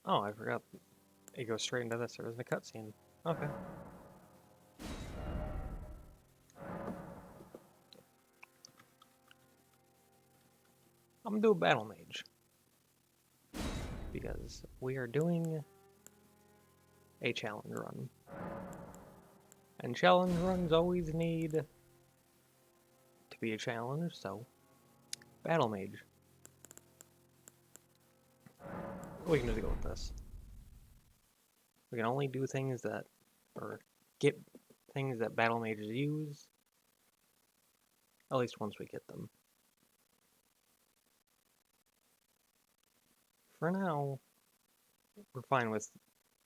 Oh, I forgot. It goes straight into this. There was a cutscene. Okay. I'm gonna do a Battlemage. Because we are doing a challenge run. And challenge runs always need to be a challenge, so Battlemage. We can just go with this. We can only do things that, or get things that Battlemages use, at least once we get them. For now, we're fine with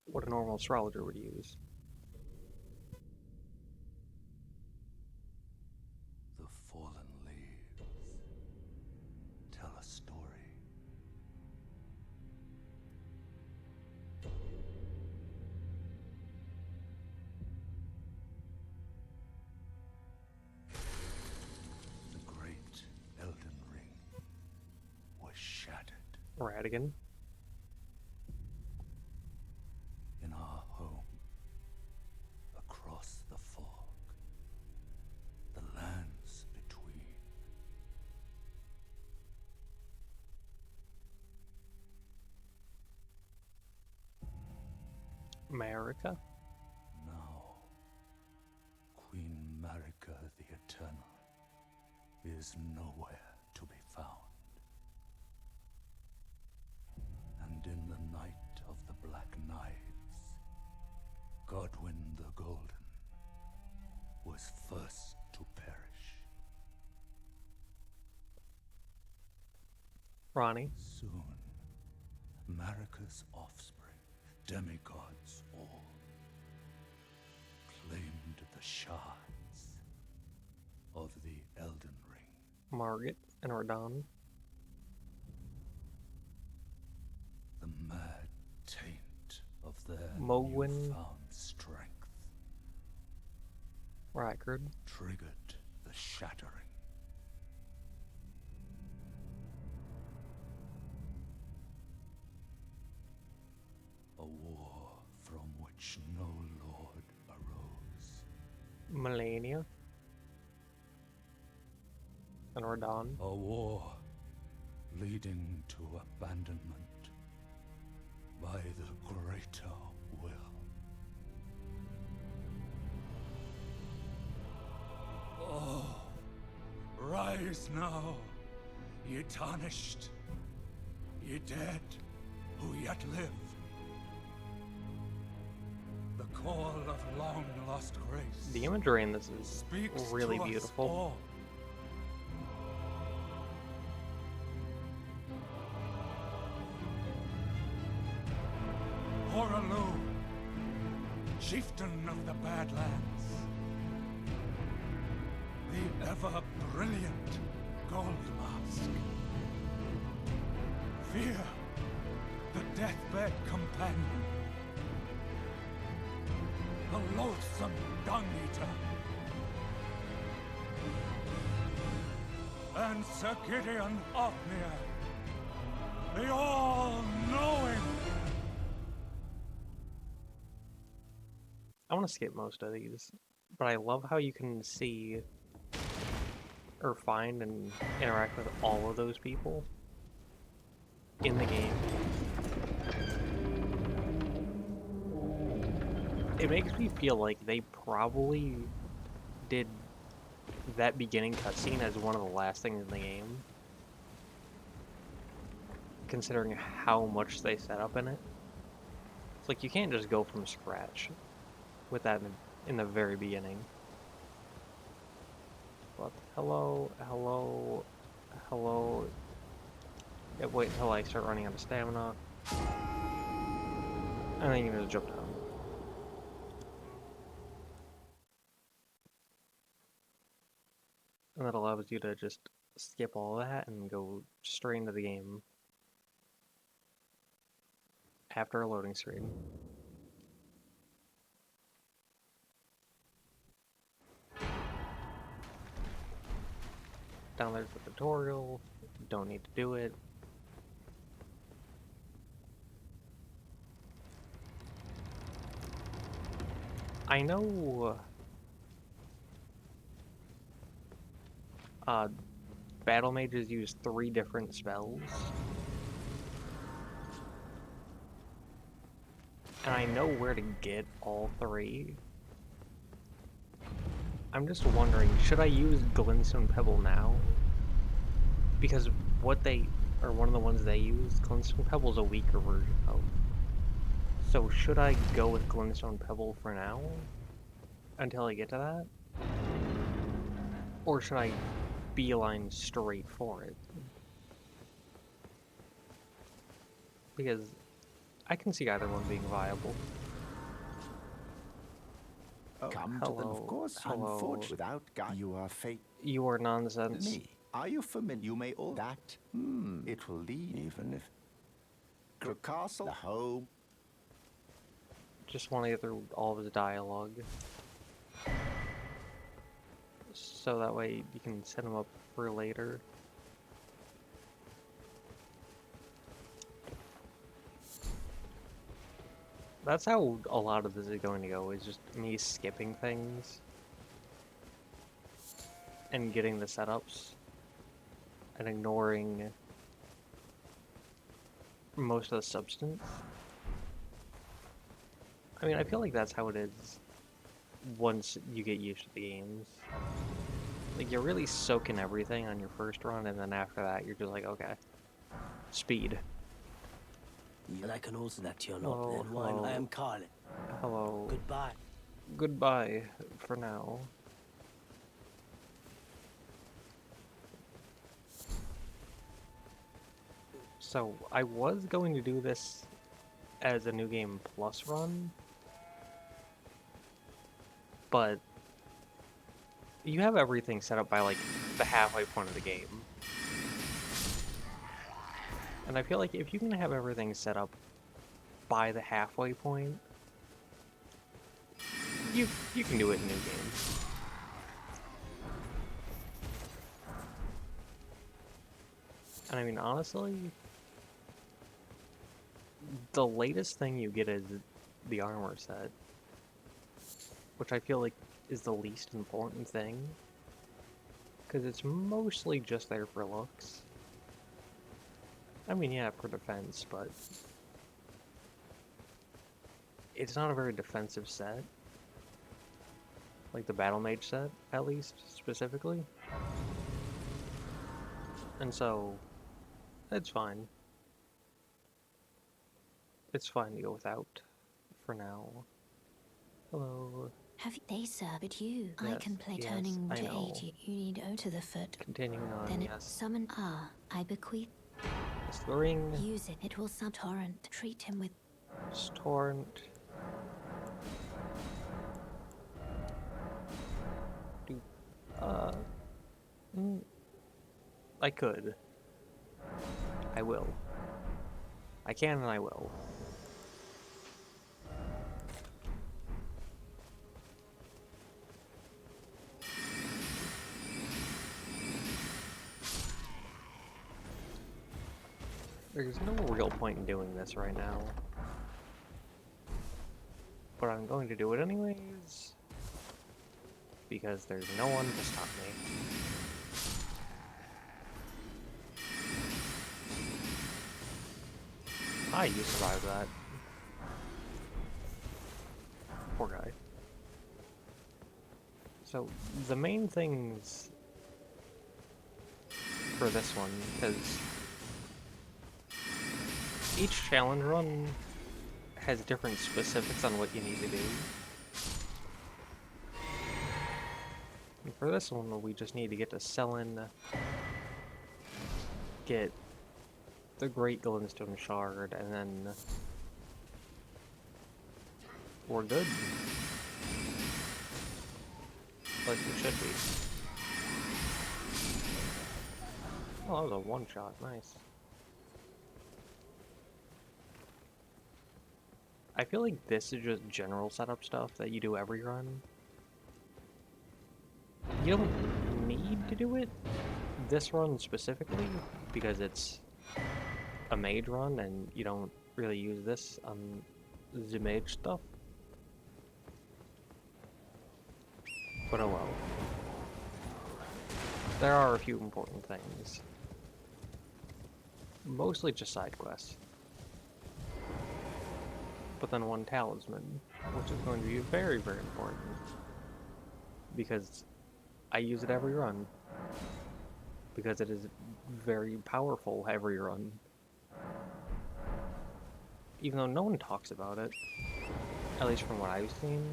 what a normal astrologer would use. The fallen leaves tell a story. The great Elden Ring was shattered Radigan. in our home, across the fog, the lands between. America. Now, Queen Marika the Eternal is nowhere to be found. And in the night of the Black Knives, Godwyn the Golden was first to perish. Ronnie. Soon, Marika's offspring, demigods all, claimed the shards of the Elden Ring. Margaret and Radon. The mad taint of their Mogwyn. newfound strength Rykard. triggered the shattering. A war from which no lord arose. Melania. And Radon. A war leading to abandonment by the greater will. Oh, rise now, ye tarnished, ye dead who yet live. The call of long-lost grace The imagery in this is speaks really to us beautiful. all. Horalu, chieftain of the Badlands, the ever-brilliant Gold Mask. Fear, the deathbed companion, the loathsome dung-eater, and Sir Gideon Ofnir, the all-knowing. I want to skip most of these, but I love how you can see or find and interact with all of those people in the game. It makes me feel like they probably did that beginning cutscene as one of the last things in the game, considering how much they set up in it. It's like you can't just go from scratch with that in the very beginning. But hello. Yeah, wait until I start running out of stamina. And then you can just jump down. And that allows you to just skip all that and go straight into the game after a loading screen. Down there's the tutorial. Don't need to do it. I know battle mages use 3 different spells. And I know where to get all 3. I'm just wondering, should I use Glintstone Pebble now? Because what they, or one of the ones they use, Glintstone Pebble is a weaker version of. So should I go with Glintstone Pebble for now? Until I get to that? Or should I beeline straight for it? Because I can see either one being viable. Oh, Come to them, of hello, course. hello. Unfortunately, without God, you are fate. You are nonsense. Me. Are you familiar? You may all that. It will lead, even if the castle, the home. Just want to get through all of his dialogue. So that way you can set him up for later. That's how a lot of this is going to go, is just me skipping things. And getting the setups. And ignoring most of the substance. I mean, I feel like that's how it is once you get used to the games. Like, you're really soaking everything on your first run, and then after that, you're just like, okay. Speed. And I can also that you're not Hello, then wine. I hello. am Carlin. Hello. Goodbye. Goodbye for now. So, I was going to do this as a New Game Plus run, but you have everything set up by, like, the halfway point of the game. And I feel like if you can have everything set up by the halfway point, you can do it in New Game. And I mean, honestly, the latest thing you get is the armor set, which I feel like is the least important thing, because it's mostly just there for looks. I mean, yeah, for defense, but it's not a very defensive set. Like the Battlemage set, at least, specifically. And so, it's fine. It's fine to go without, for now. Hello. Have they served you? I Yes, can play yes, turning I to know. aid you. You need O to the foot. Continuing on, Then it yes. summon I bequeath. It's the ring. Use it. It will sub-torrent. Treat him with Torrent. Do, I could. I will. I can and I will. There's no real point in doing this right now. But I'm going to do it anyways. Because there's no one to stop me. Ah, you survived that. Poor guy. So, the main things for this one, because each challenge run has different specifics on what you need to do. And for this one, we just need to get to Selin, get the Great Glintstone Shard, and then we're good. Like we should be. Oh, that was a one-shot. Nice. I feel like this is just general setup stuff that you do every run. You don't need to do it this run specifically, because it's a mage run and you don't really use this on the mage stuff. But oh well. There are a few important things. Mostly just side quests. But then one talisman, which is going to be very, very important. Because I use it every run. Because it is very powerful every run. Even though no one talks about it. At least from what I've seen.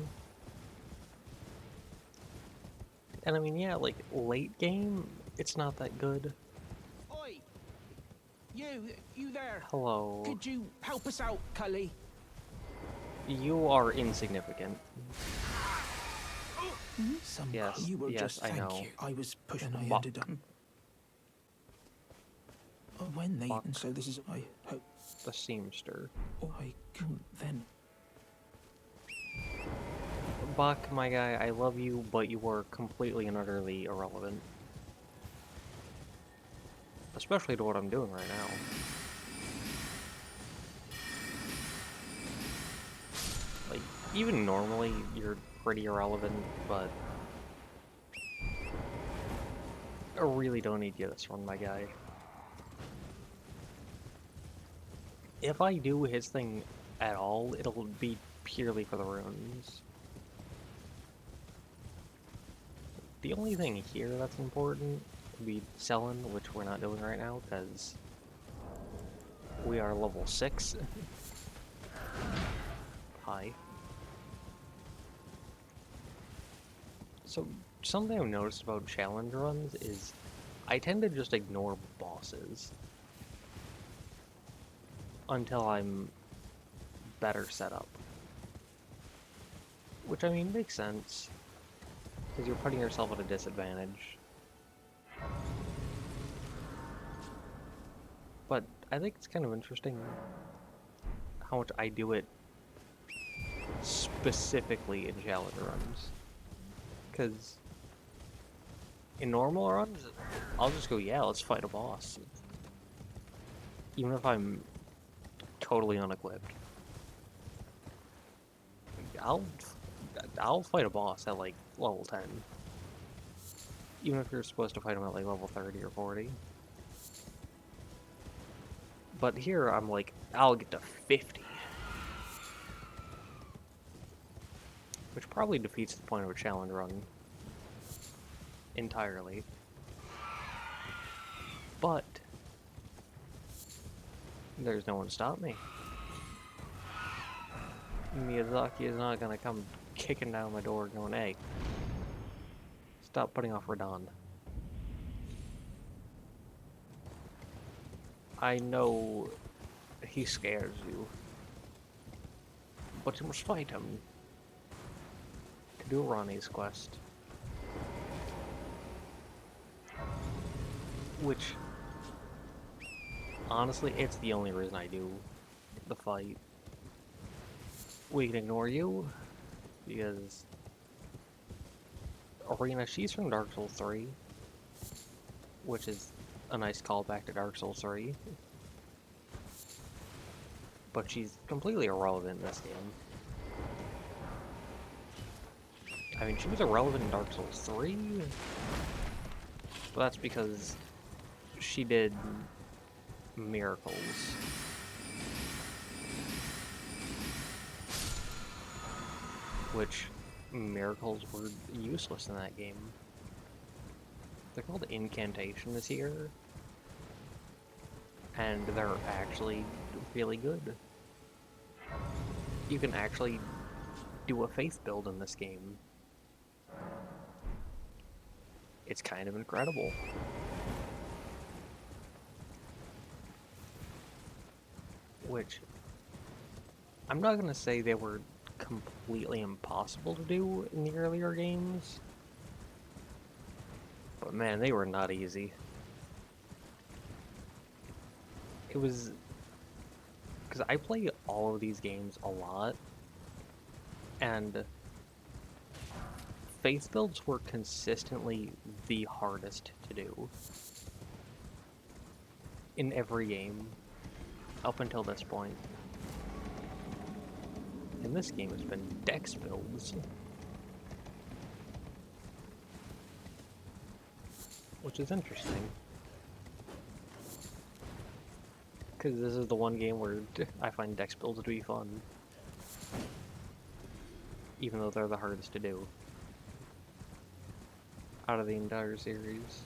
And I mean, yeah, like, late game, it's not that good. Oi! You there? Hello. Could you help us out, Cully? You are insignificant. Some Yes, you were yes, just I thank know. you. I was pushing. I Buck. ended up. Oh, when they Buck. so this is I hope. The seamster. Oh, I couldn't then. Buck, my guy, I love you, but you were completely and utterly irrelevant. Especially to what I'm doing right now. Like, even normally, you're pretty irrelevant, but I really don't need you this one, my guy. If I do his thing at all, it'll be purely for the runes. The only thing here that's important would be selling, which we're not doing right now, because we are level 6. Hi. So, something I've noticed about challenge runs is I tend to just ignore bosses until I'm better set up. Which, I mean, makes sense, because you're putting yourself at a disadvantage. But I think it's kind of interesting how much I do it specifically in challenge runs. Because in normal runs, I'll just go, yeah, let's fight a boss. Even if I'm totally unequipped. I'll fight a boss at like level 10. Even if you're supposed to fight him at like level 30 or 40. But here I'm like, I'll get to 50. Which probably defeats the point of a challenge run entirely. But there's no one to stop me. Miyazaki is not gonna come kicking down my door going, hey, stop putting off Radon. I know he scares you, but you must fight him to do Ronnie's quest. Which, honestly, it's the only reason I do the fight. We can ignore you, because Arena, she's from Dark Souls 3, which is a nice callback to Dark Souls 3. But she's completely irrelevant in this game. I mean, she was irrelevant in Dark Souls 3, but that's because she did miracles. Which miracles were useless in that game. They're called incantations here, and they're actually really good. You can actually do a faith build in this game. It's kind of incredible. Which, I'm not gonna say they were completely impossible to do in the earlier games, but man, they were not easy. It was because I play all of these games a lot, and faith builds were consistently the hardest to do in every game up until this point. In this game, it's been dex builds. which is interesting. Because this is the one game where I find dex builds to be fun. Even though they're the hardest to do. Out of the entire series.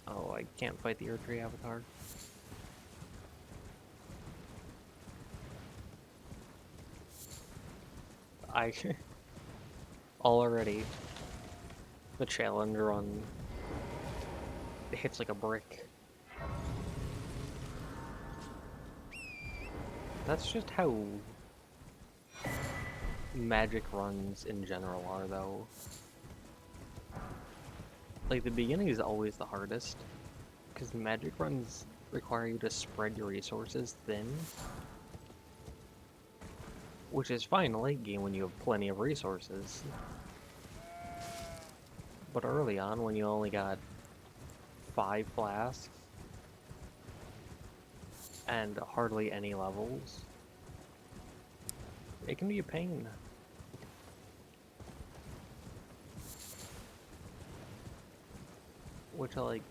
Oh, I can't fight the Erdtree Avatar. Already, the challenge run, it hits like a brick. That's just how magic runs in general are, though. Like, the beginning is always the hardest, because magic runs require you to spread your resources thin, which is fine late game when you have plenty of resources. But early on, when you only got 5 flasks and hardly any levels, it can be a pain. Which, like,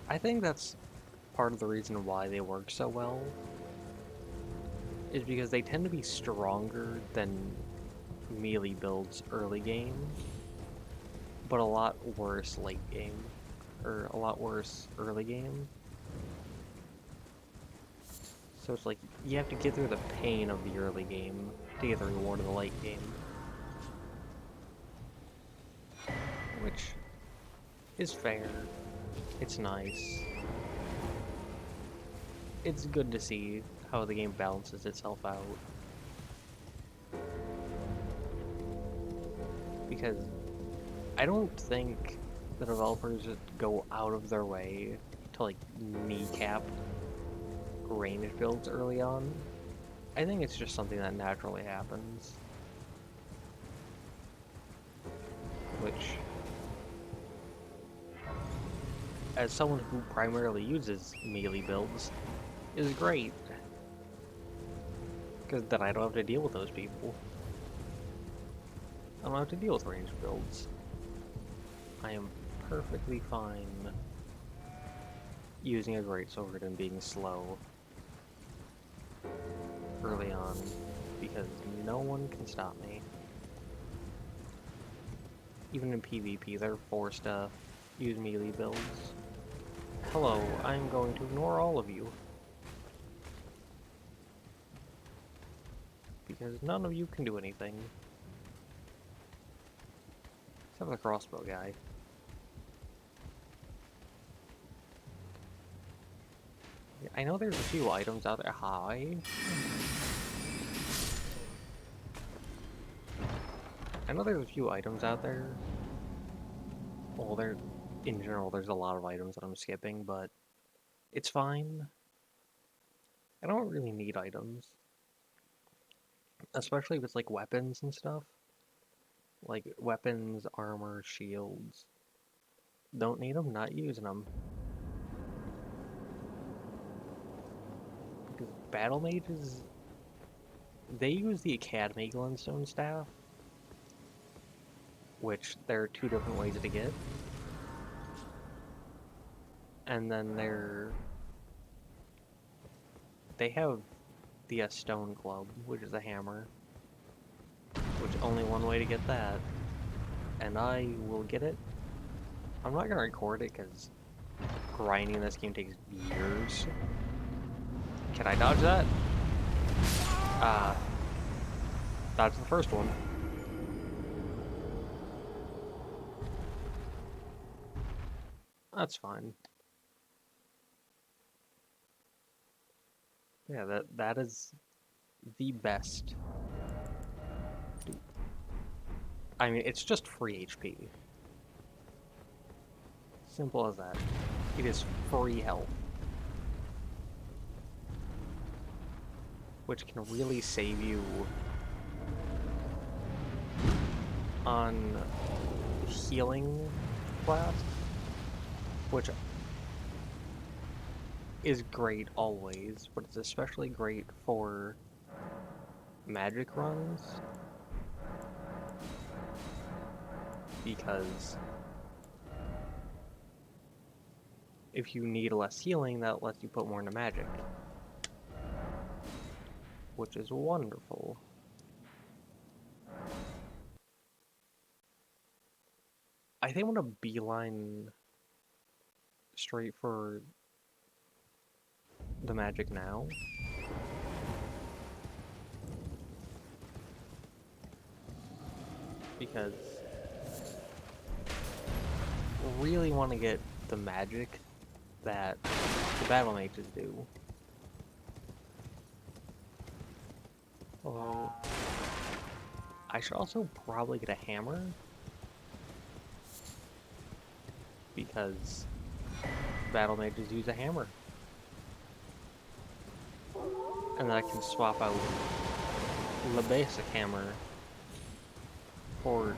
I think that's part of the reason why they work so well, is because they tend to be stronger than melee builds early game, but a lot worse late game, or a lot worse early game. So it's like, you have to get through the pain of the early game to get the reward of the late game. Which is fair. It's nice. It's good to see how the game balances itself out. Because I don't think the developers go out of their way to, like, kneecap range builds early on. I think it's just something that naturally happens. Which, as someone who primarily uses melee builds, is great. Because then I don't have to deal with those people. I don't have to deal with ranged builds. I am perfectly fine using a greatsword and being slow early on, because no one can stop me. Even in PvP, they're forced to use melee builds. Hello, I'm going to ignore all of you. Because none of you can do anything. Except for the crossbow guy. I know there's a few items out there. Hi. I know there's a few items out there. Well, in general, there's a lot of items that I'm skipping, but it's fine. I don't really need items. Especially if it's like weapons and stuff. Like weapons, armor, shields. Don't need them, not using them. Because Battlemages, they use the Academy Glintstone Staff, which there are 2 different ways to get. And then they have the Stone Club, which is a hammer, which only one way to get that. And I will get it. I'm not gonna record it because grinding this game takes years. Can I dodge that? Dodge the first one. That's fine. Yeah, that is the best. I mean, it's just free HP. Simple as that. It is free health. Which can really save you on healing class, which is great always, but it's especially great for magic runs. because if you need less healing, that lets you put more into magic, which is wonderful. I think I'm gonna beeline straight for the magic now. Because I really want to get the magic that the Battlemages do. Although, I should also probably get a hammer. Because Battlemages use a hammer. And then I can swap out the basic hammer for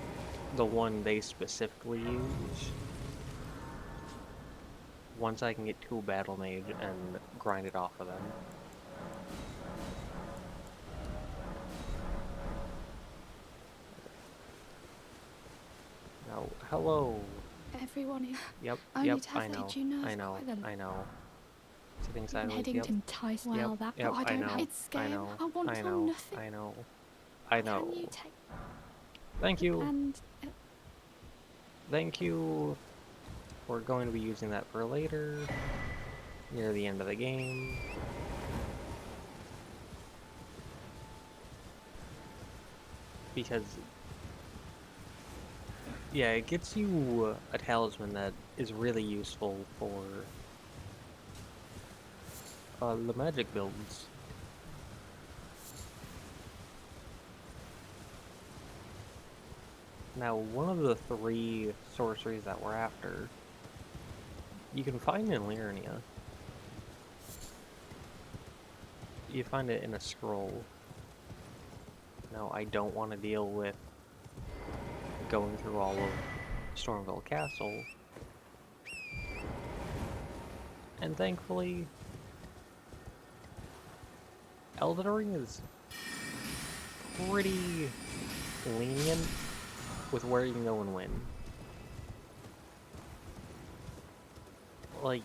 the one they specifically use. Once I can get to a Battlemage and grind it off of them. Now, hello. Everyone is Yep, only yep, to have I know, did you know I know, them? I know. Sitting I'm sideways, heading yep, to entice well yep, that, yep, but I don't know, it's scary. I know, I want I on know, nothing. I know, I know. Can you take Thank you, and thank you. We're going to be using that for later, near the end of the game. Because, yeah, it gets you a talisman that is really useful for the magic builds. Now, one of the 3 sorceries that we're after, you can find in Liurnia. You find it in a scroll. Now, I don't want to deal with going through all of Stormville Castle. And thankfully, Elden Ring is pretty lenient with where you can go and win. Like,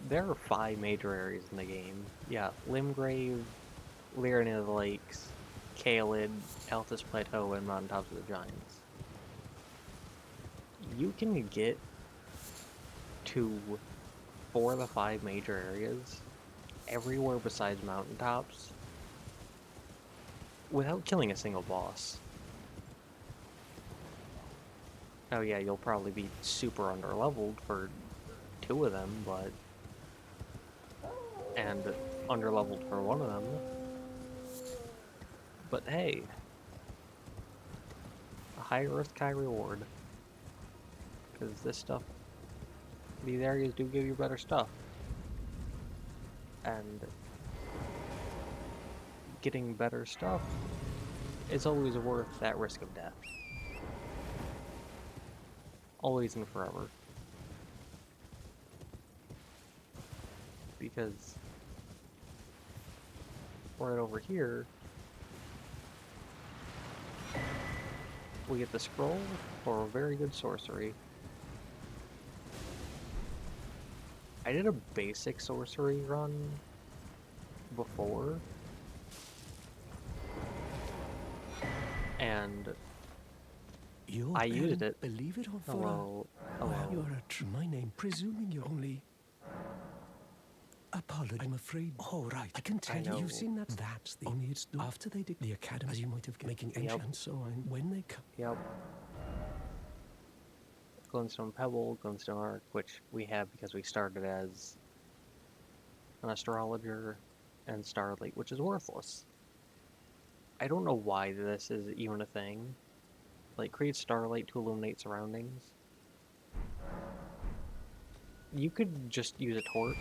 there are 5 major areas in the game. Yeah, Limgrave, Liurnia of the Lakes, Caelid, Altus Plateau, and Mountaintops of the Giants. You can get to 4 of the 5 major areas everywhere besides Mountaintops without killing a single boss. Oh yeah, you'll probably be super underleveled for 2 of them, but... and underleveled for 1 of them. But hey, a high risk, high reward. Because this stuff, these areas do give you better stuff. And getting better stuff is always worth that risk of death. Always and forever. Because right over here, we get the scroll for a very good sorcery. I did a basic sorcery run before, and I used it. Believe it or Hello, hello. Well, you're my name, presuming you're only. Apology. I'm afraid. Oh, right. I can tell know. you've seen that. That's the only it's after they did the academy, as you might have making ancient and so on. When they come. Yep. Glintstone Pebble, Glintstone Arc, which we have because we started as an astrologer, and Starlight, which is worthless. I don't know why this is even a thing. Like, create Starlight to illuminate surroundings. You could just use a torch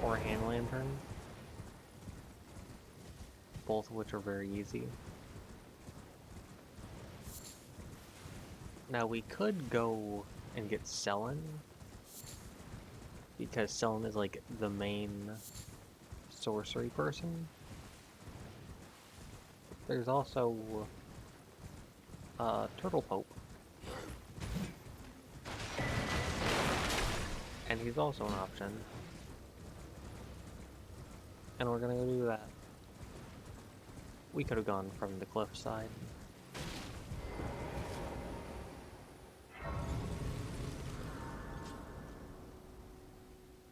or a hand lantern, both of which are very easy. Now we could go and get Selen, because Selen is like the main sorcery person. There's also Turtle Pope, And he's also an option. And we're gonna go do that. We could have gone from the cliff side.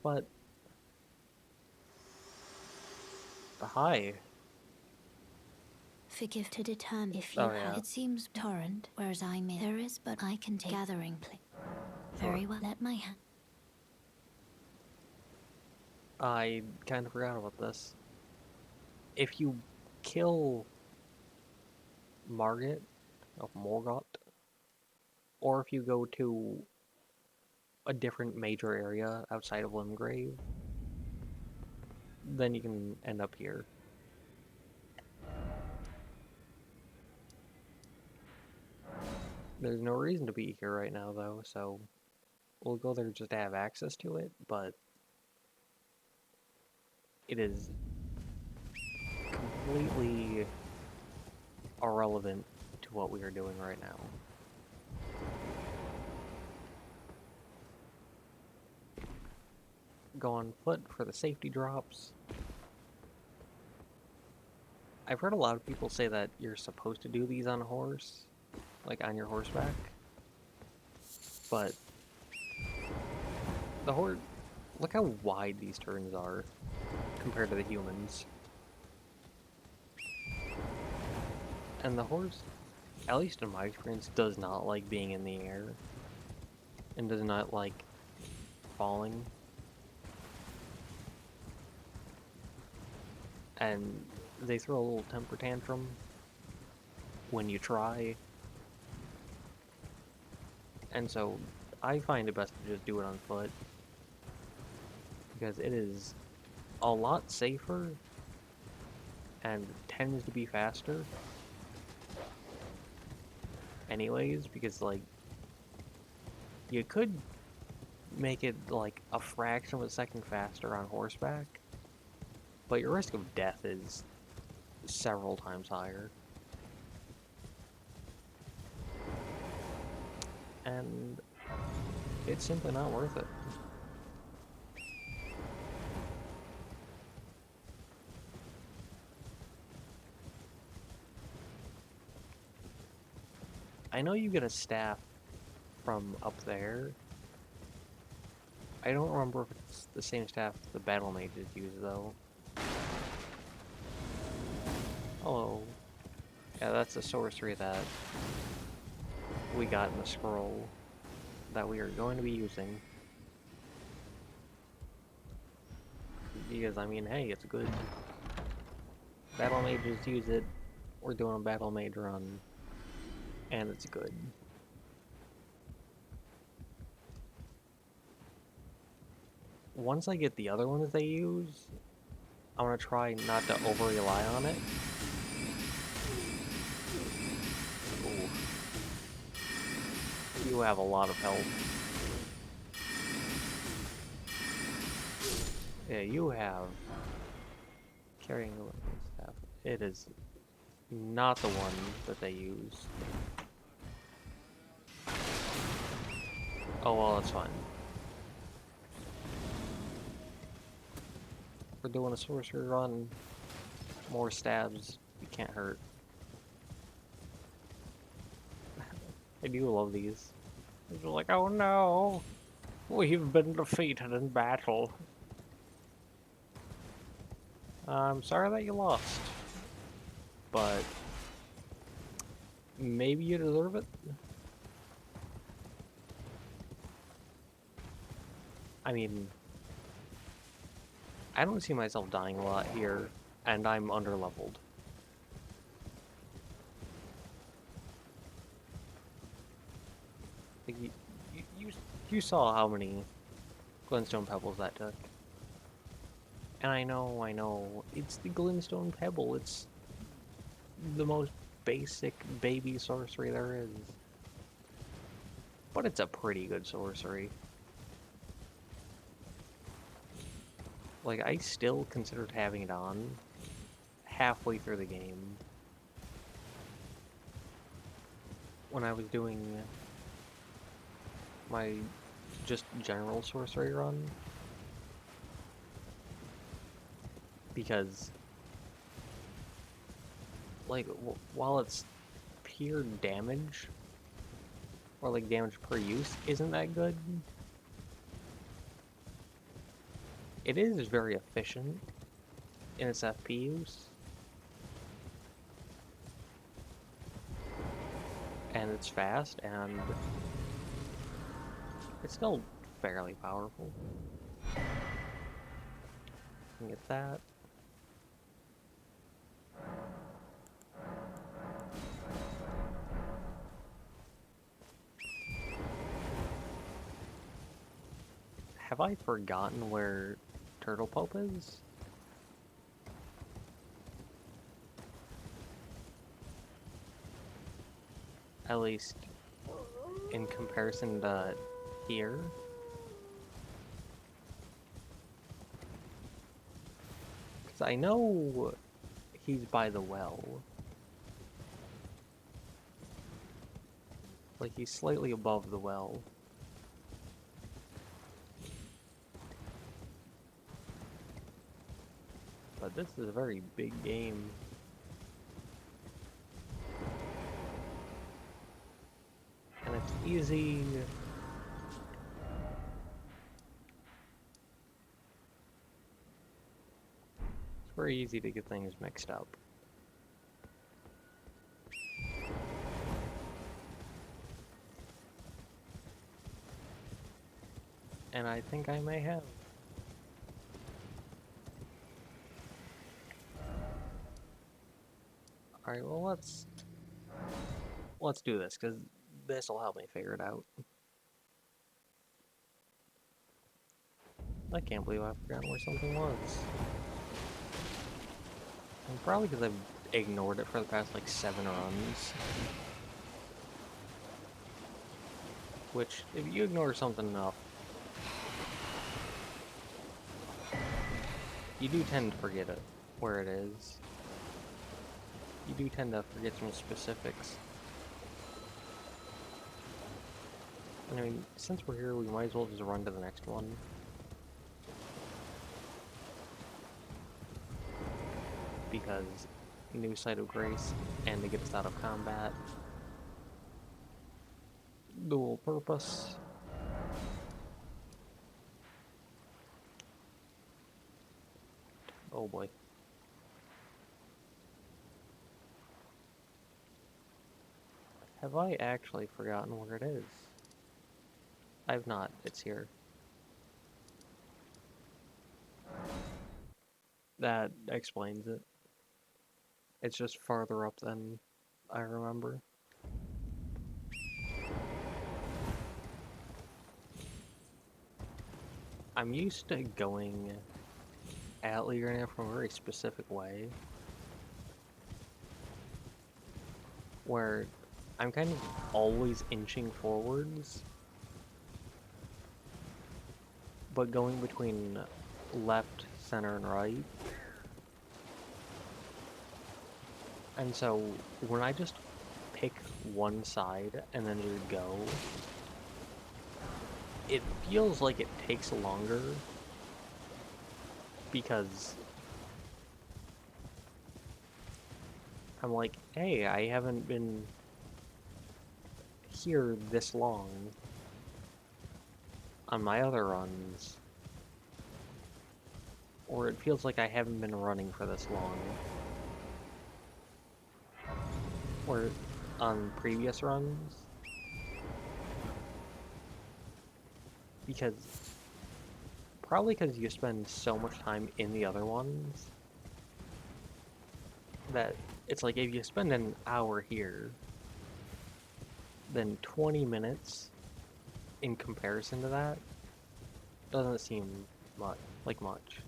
But... Hi. Forgive to determine if you Oh, have. yeah. It seems torrent, whereas I may. There is, but I can take gathering place. Very well. Let my hand. I kind of forgot about this. If you kill Margit, or Morgott, or if you go to a different major area outside of Limgrave, then you can end up here. There's no reason to be here right now, though, so we'll go there just to have access to it, but it is completely irrelevant to what we are doing right now. Go on foot for the safety drops. I've heard a lot of people say that you're supposed to do these on a horse, like on your horseback, but the horse, look how wide these turns are compared to the humans. And the horse, at least in my experience, does not like being in the air and does not like falling. And they throw a little temper tantrum when you try. And so I find it best to just do it on foot, because it is a lot safer and tends to be faster anyways, because like you could make it like a fraction of a second faster on horseback, but your risk of death is several times higher. And it's simply not worth it. I know you get a staff from up there. I don't remember if it's the same staff the Battlemages use, though. Oh. Yeah, that's a sorcery that we got in the scroll that we are going to be using. Because, I mean, hey, it's good. Battlemages use it. We're doing a Battlemage run. And it's good. Once I get the other ones they use, I want to try not to over-rely on it. Ooh. You have a lot of health. Yeah, you have carrying the weapon staff. It is not the one that they use. Oh well, that's fine. We're doing a sorcery run. More stabs. You can't hurt. I do love these. It's like, oh no, we've been defeated in battle. I'm sorry that you lost, but maybe you deserve it. I mean, I don't see myself dying a lot here, and I'm underleveled. Like you saw how many glintstone pebbles that took. And I know, it's the glintstone pebble, it's the most basic baby sorcery there is. But it's a pretty good sorcery. Like, I still considered having it on halfway through the game. When I was doing my just general sorcery run. Because, like, while it's pure damage, or like damage per use, isn't that good? It is very efficient in its FP use. And it's fast, and it's still fairly powerful. Can get that. Have I forgotten where Turtle Pope is? At least in comparison to here. Because I know he's by the well. Like, he's slightly above the well. But this is a very big game. And it's easy. It's very easy to get things mixed up. And I think I may have. Alright, well let's do this, because this will help me figure it out. I can't believe I forgot where something was. And probably because I've ignored it for the past like 7 runs. Which, if you ignore something enough, you do tend to forget it, where it is. You do tend to forget some specifics. I mean, since we're here, we might as well just run to the next one. Because new Site of Grace, and to get us out of combat. Dual purpose. Oh boy. Have I actually forgotten where it is? I've not. It's here. That explains it. It's just farther up than I remember. I'm used to going at Leader from a very specific way. Where I'm kind of always inching forwards. But going between left, center, and right. And so when I just pick one side and then just go, it feels like it takes longer because I'm like, hey, I haven't been here this long on my other runs. Or it feels like I haven't been running for this long. Or on previous runs. Because, probably because you spend so much time in the other ones, that it's like if you spend an hour here, then 20 minutes in comparison to that doesn't seem like much.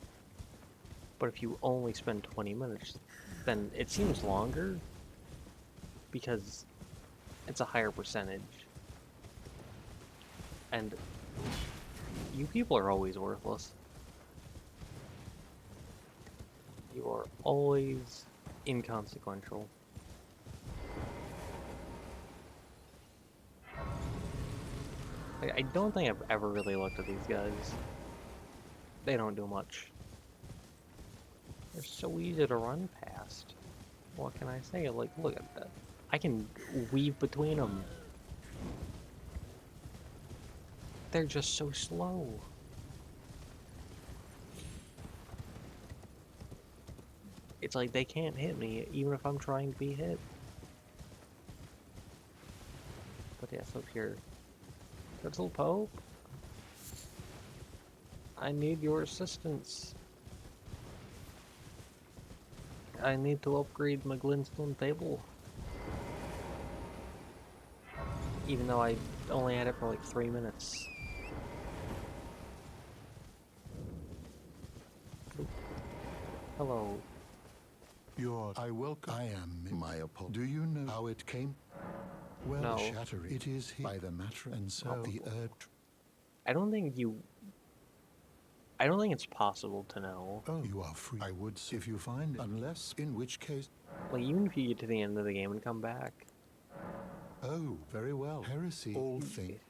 But if you only spend 20 minutes, then it seems longer because it's a higher percentage. And you people are always worthless. You are always inconsequential. Like, I don't think I've ever really looked at these guys. They don't do much. They're so easy to run past. What can I say? Like, look at that. I can weave between them. They're just so slow. It's like they can't hit me, even if I'm trying to be hit. But yes, up here. Little Pope? I need your assistance. I need to upgrade my glintstone table. Even though I only had it for like 3 minutes. Oop. Hello. I welcome. I am my apology. Do you know how it came? Well, No. shattering. It is by the matter, and so the herb. I don't think it's possible to know. Oh, you are free. I would say if you find it, unless in which case. Like, even if you get to the end of the game and come back. Oh, very well. Heresy. All things.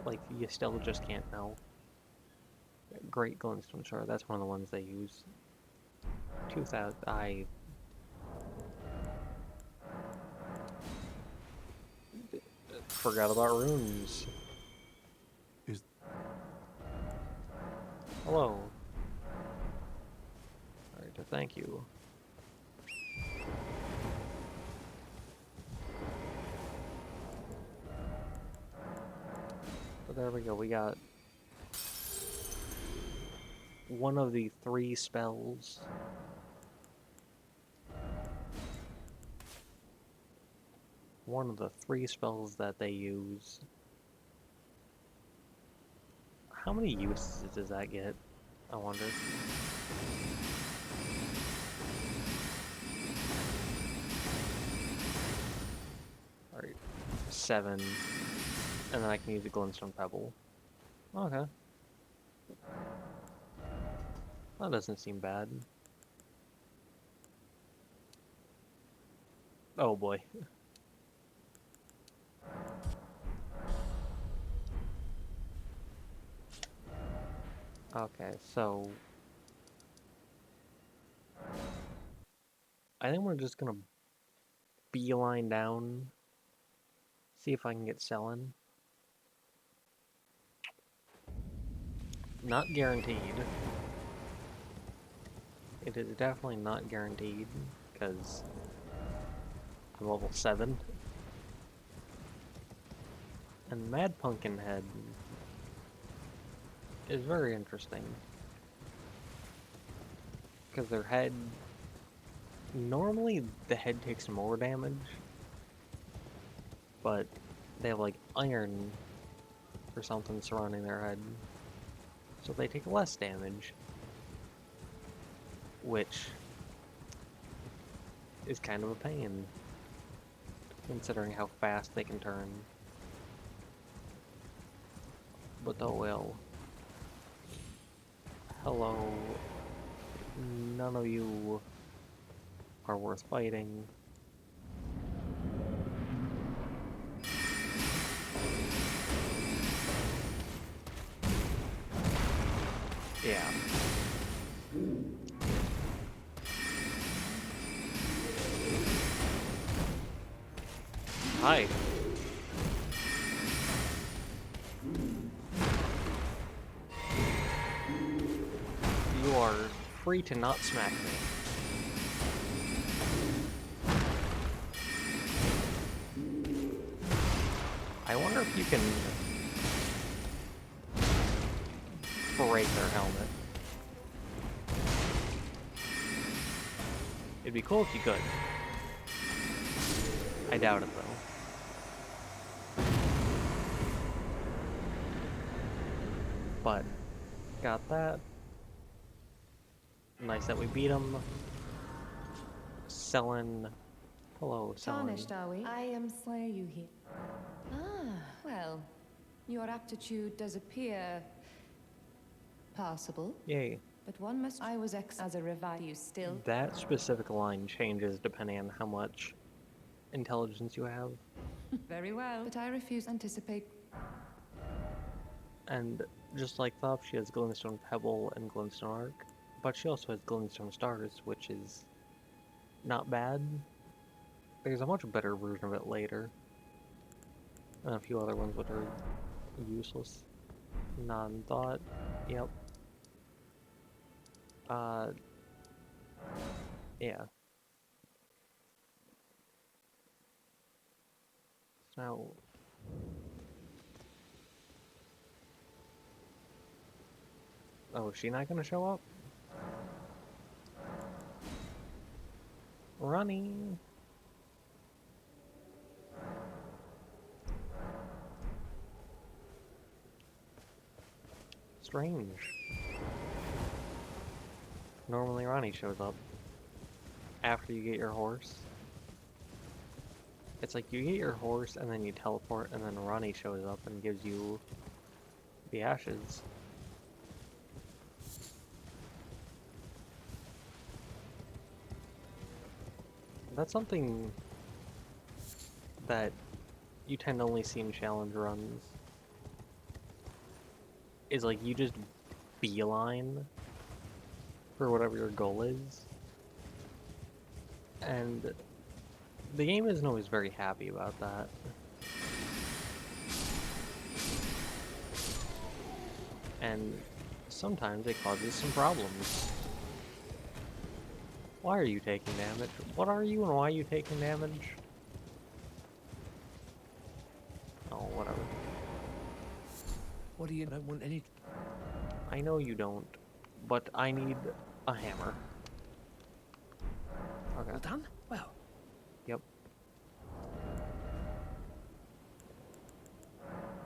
Like, you still just can't know. Great glintstone shard, that's one of the ones they use. 2000, I forgot about runes. Is Hello. Alright, thank you. But there we go, we got one of the 3 spells. One of the 3 spells that they use. How many uses does that get? I wonder. Alright, 7. And then I can use a glintstone pebble. Okay. That doesn't seem bad. Oh boy. Okay, so I think we're just gonna beeline down, see if I can get selling. Not guaranteed. It is definitely not guaranteed, because I'm level 7. And Mad Pumpkinhead is very interesting. Because their head... Normally, the head takes more damage. But they have, like, iron or something surrounding their head. So they take less damage. Which is kind of a pain, considering how fast they can turn. But oh well. Hello. None of you are worth fighting. Yeah. Hi. You are free to not smack me. I wonder if you can break their helmet. It'd be cool if you could. I doubt it, though. But, got that. Nice that we beat him. Selling. Hello, selling. Tarnished, are we? I am slay you here. Ah, well, your aptitude does appear passable. Yay. But one must. I was as a revive. You still. That specific line changes depending on how much intelligence you have. Very well. But I refuse to anticipate. And just like Thop, she has Glintstone Pebble and Glintstone Arc, but she also has Glintstone Stars, which is not bad. There's a much better version of it later. And a few other ones which are useless. Non-thought. Yep. Yeah. So now... Oh, is she not gonna show up? Running! Strange. Normally Ronnie shows up after you get your horse. It's like you get your horse and then you teleport and then Ronnie shows up and gives you the ashes. That's something that you tend to only see in challenge runs. Is like you just beeline for whatever your goal is. And the game isn't always very happy about that. And sometimes it causes some problems. Why are you taking damage? What are you and why are you taking damage? Oh, whatever. What do you don't want any? I know you don't, but I need a hammer. Okay. All done? Well, Yep.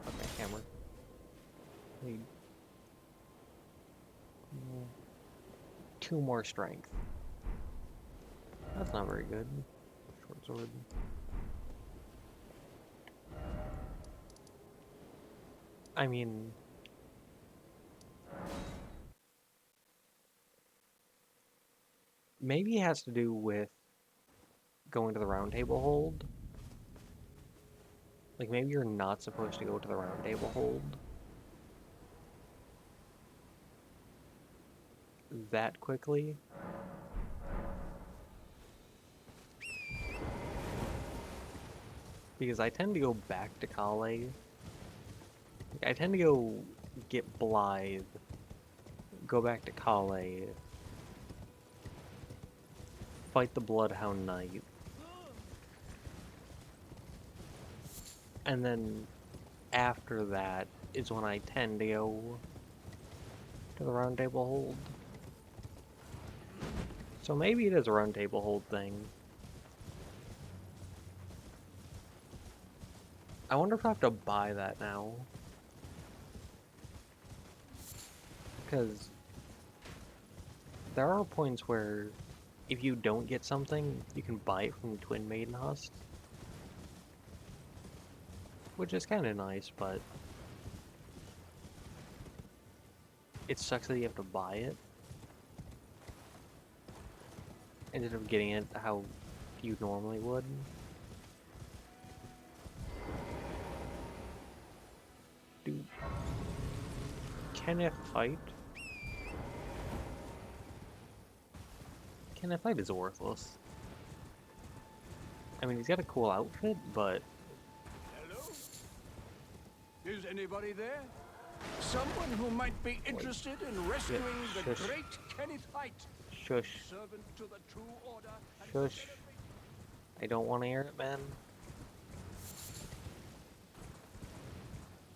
Okay, hammer. Need 2 more strength. That's not very good. Short sword. I mean... Maybe it has to do with going to the round table hold. Like, maybe you're not supposed to go to the round table hold that quickly. Because I tend to go back to Kale. I tend to go get Blythe, go back to Kale, fight the Bloodhound Knight, and then after that is when I tend to go to the round table hold. So maybe it is a round table hold thing. I wonder if I have to buy that now. Because there are points where if you don't get something, you can buy it from the Twin Maiden Husk. Which is kind of nice, but it sucks that you have to buy it instead of getting it how you normally would. Dude, Kenneth fight? Kenneth fight is worthless. I mean, he's got a cool outfit, but... Hello? Is anybody there? Someone who might be interested in rescuing the shush. great Kenneth Height, Shush. servant to the true order. Shush. I don't want to hear it, man.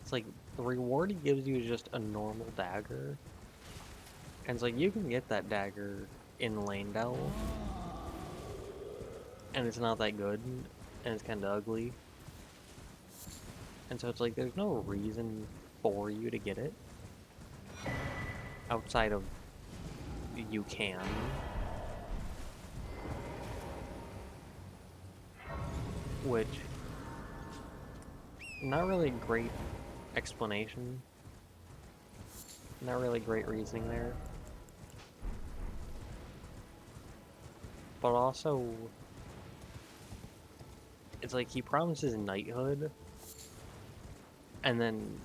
It's like, the reward he gives you is just a normal dagger. And it's like, you can get that dagger in Landell. And it's not that good, and it's kind of ugly. And so it's like, there's no reason for you to get it. Outside of, you can. Which, not really great explanation. Not really great reasoning there. But also, it's like he promises knighthood, and then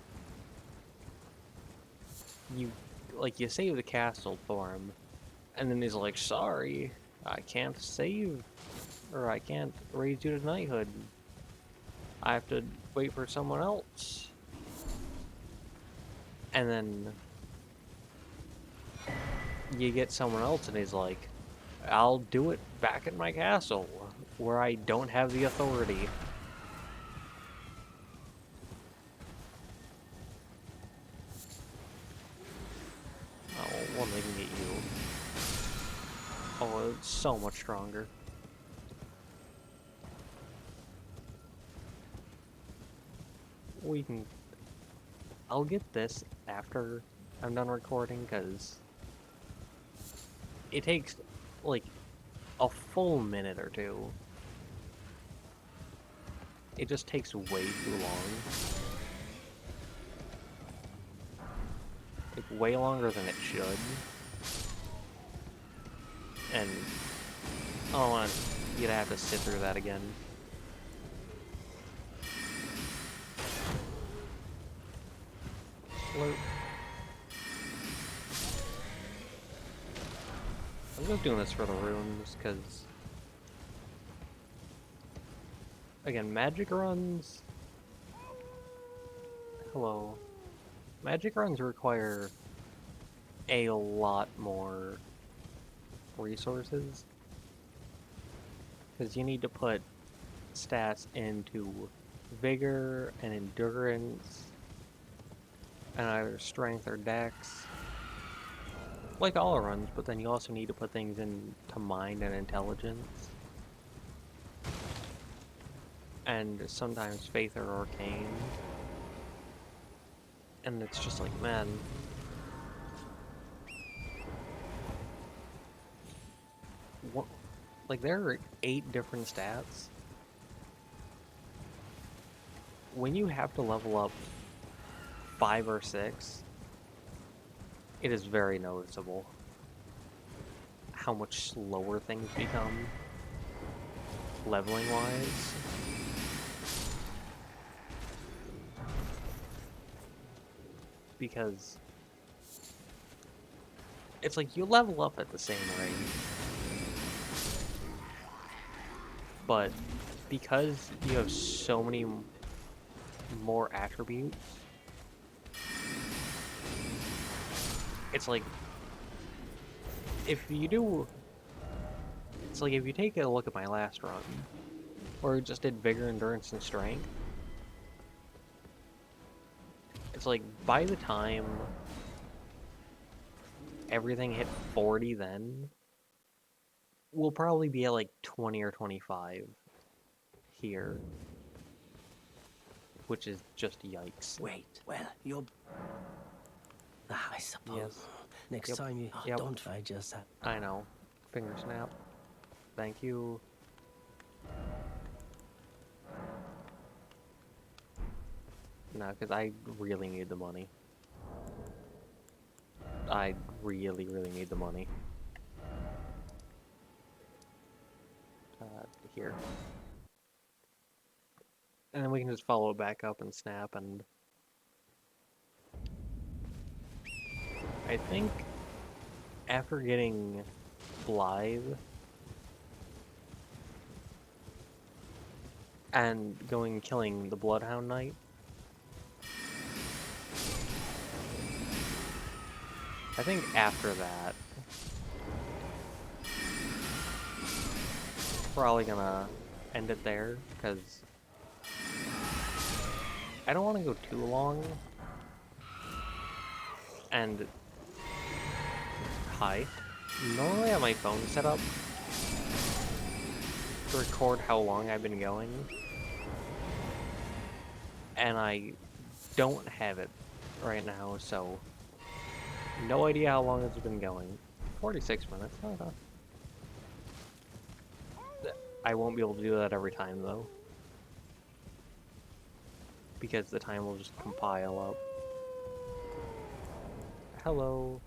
you save the castle for him, and then he's like, sorry, I can't save, or I can't raise you to knighthood. I have to wait for someone else. And then you get someone else and he's like, I'll do it back at my castle, where I don't have the authority. Oh, well, they can get you. Oh, it's so much stronger. We can... I'll get this after I'm done recording, because it takes, like, a full minute or two. It just takes way too long. Like, way longer than it should. And I don't want you to have to sit through that again. Slurp. I'm just doing this for the runes, because... Again, magic runs... Hello. Magic runs require a lot more resources, because you need to put stats into vigor and endurance and either strength or dex, like all runs, but then you also need to put things into mind and intelligence, and sometimes faith or arcane, and it's just like, man, what, like, there are 8 different stats. When you have to level up 5 or 6, it is very noticeable how much slower things become, leveling wise. Because it's like you level up at the same rate, but because you have so many more attributes, it's like if you take a look at my last run, where we just did vigor, endurance, and strength, it's like by the time everything hit 40, then we'll probably be at like 20 or 25 here, which is just yikes. Wait, well, you're... Ah, I suppose. Yes. Next Yep. time you... Oh, Yep. don't I just have... I know. Finger snap. Thank you. No, because I really need the money. I really, really need the money. Here. And then we can just follow it back up and snap, and... I think after getting Blythe and going killing the Bloodhound Knight, I think after that, probably gonna end it there, because I don't want to go too long. And hi. Normally I have my phone set up to record how long I've been going, and I don't have it right now, so no idea how long it's been going. 46 minutes. Oh, I won't be able to do that every time, though, because the time will just compile up. Hello.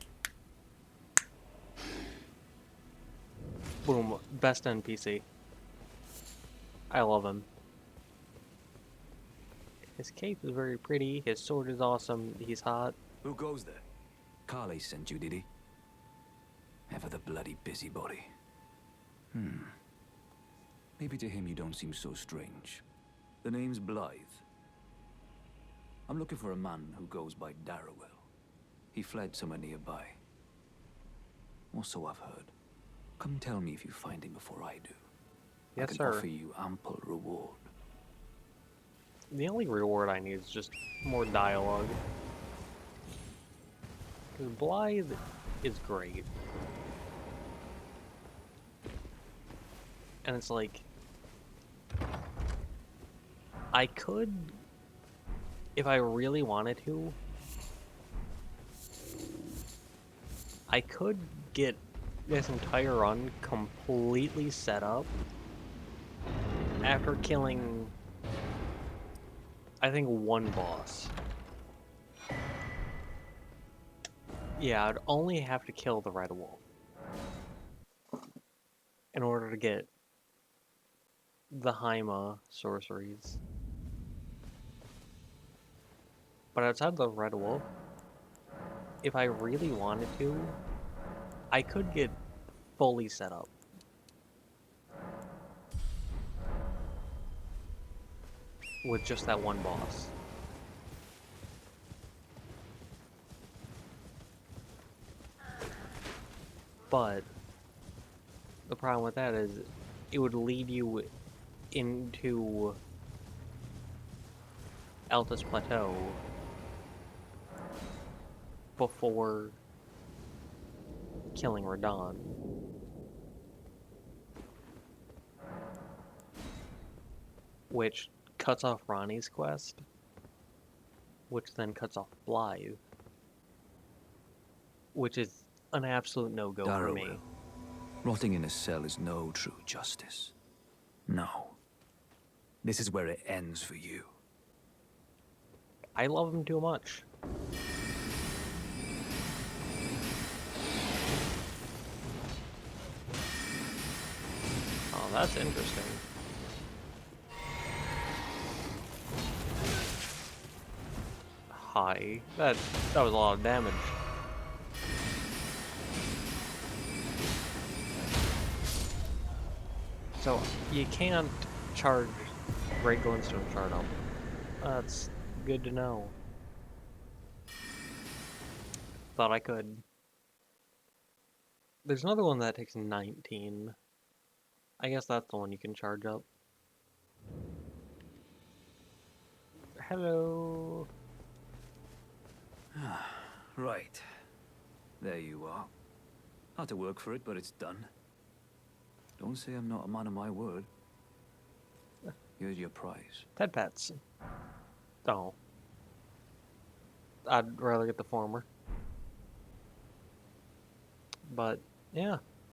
Boom. Best NPC. I love him. His cape is very pretty. His sword is awesome. He's hot. Who goes there? Carly sent you, did he? Ever the bloody busybody. Maybe to him you don't seem so strange. The name's Blythe. I'm looking for a man who goes by Darrowell. He fled somewhere nearby. Or so I've heard. Come tell me if you find him before I do. I Yes, can sir. offer you ample reward. The only reward I need is just more dialogue. Because Blythe is great. And it's like... I could... If I really wanted to... I could get this entire run completely set up after killing... I think one boss. Yeah, I'd only have to kill the Red Wolf in order to get the Haima sorceries. But outside the Red Wolf, if I really wanted to, I could get fully set up. With just that one boss. But the problem with that is it would lead you into Altus Plateau before killing Radon. Which cuts off Ronnie's quest, which then cuts off Blythe, which is an absolute no-go for me. Darrowell. Rotting in a cell is no true justice. No. This is where it ends for you. I love him too much. Oh, that's interesting. Hi. That was a lot of damage. So, you can't charge Great Glintstone Shard up. That's good to know. Thought I could. There's another one that takes 19. I guess that's the one you can charge up. Hello. Right. There you are. Had to work for it, but it's done. Don't say I'm not a man of my word. Here's your prize. Pet pets. Oh. I'd rather get the former. But, yeah.